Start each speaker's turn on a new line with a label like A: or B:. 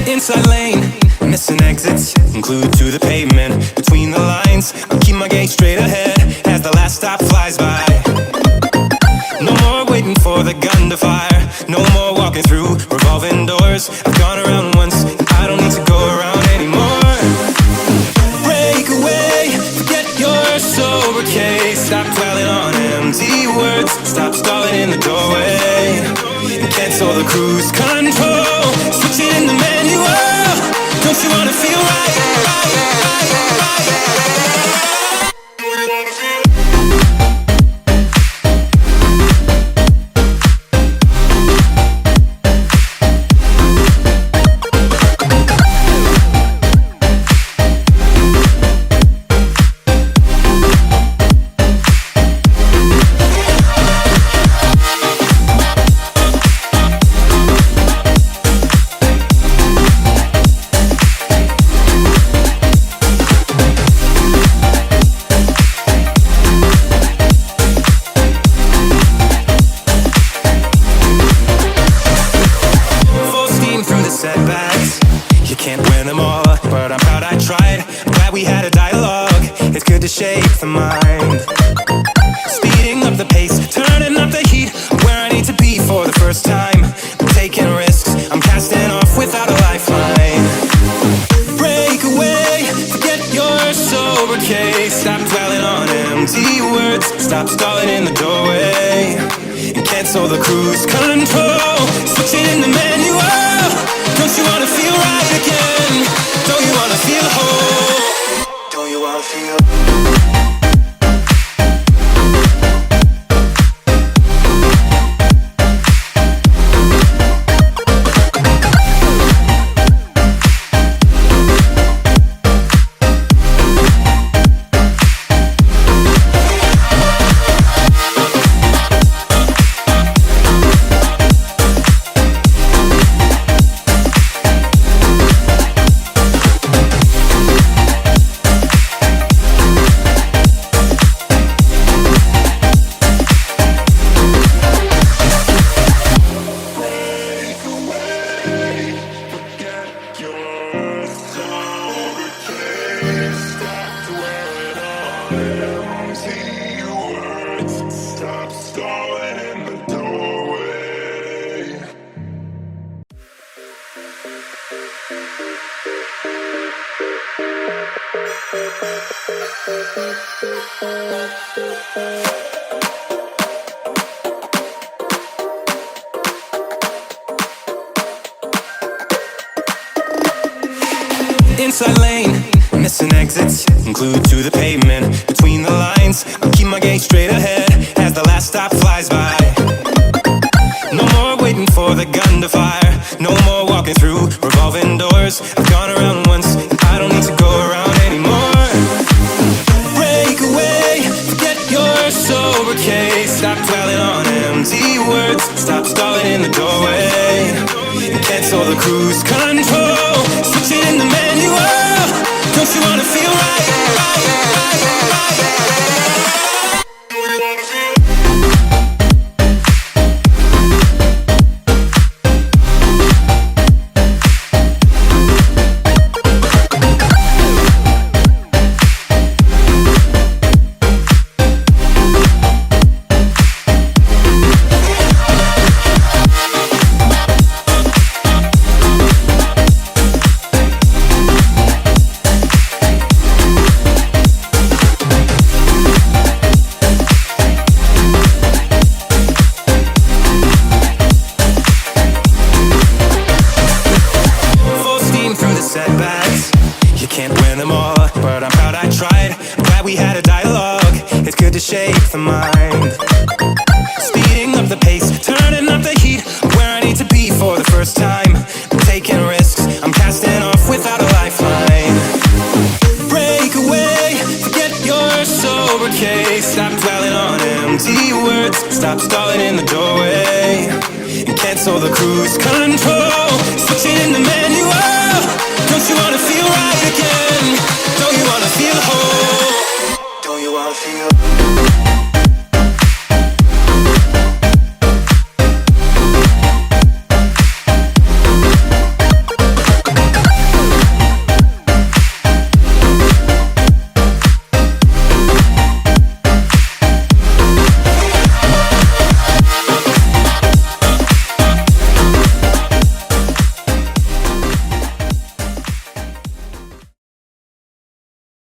A: Inside lane, missing exits, glued to the pavement. Between the lines, I'll keep my gaze straight ahead as the last stop flies by. No more waiting for the gun to fire, no more walking through revolving doors. I've gone around once, I don't need to go around anymore. Break away, forget your sober case. Stop dwelling on empty words, stop stalling in the doorway, and cancel the cruise control. Switch it in the manual, don't you wanna feel right? Setbacks, you can't win them all, but I'm proud I tried. I'm glad we had a dialogue, it's good to shake the mind. Speeding up the pace, turning up the heat, where I need to be for the first time. I'm taking risks, I'm casting off without a lifeline. Break away, forget your sober case. Stop dwelling on empty words, stop stalling in the doorway, and cancel the cruise control. Switch it in the manual, don't you wanna feel right again? Don't you wanna feel whole? Don't you wanna feel? Stop stalling in the doorway. Inside lane, missing exits, glued to the pavement. Between the lines, I'll keep my gaze straight ahead as the last stop flies by. No more waiting for the gun to fire, no more walking through revolving doors. I've gone around once, I don't need to go around anymore. Break away, forget your sober case. Stop dwelling on empty words, stop stalling in the doorway, and cancel the cruise control. Switch it in the manual, don't you wanna feel right? cancel the cruise control. Switching in the manual. Don't you wanna feel right again? Don't you wanna feel whole? Don't you wanna feel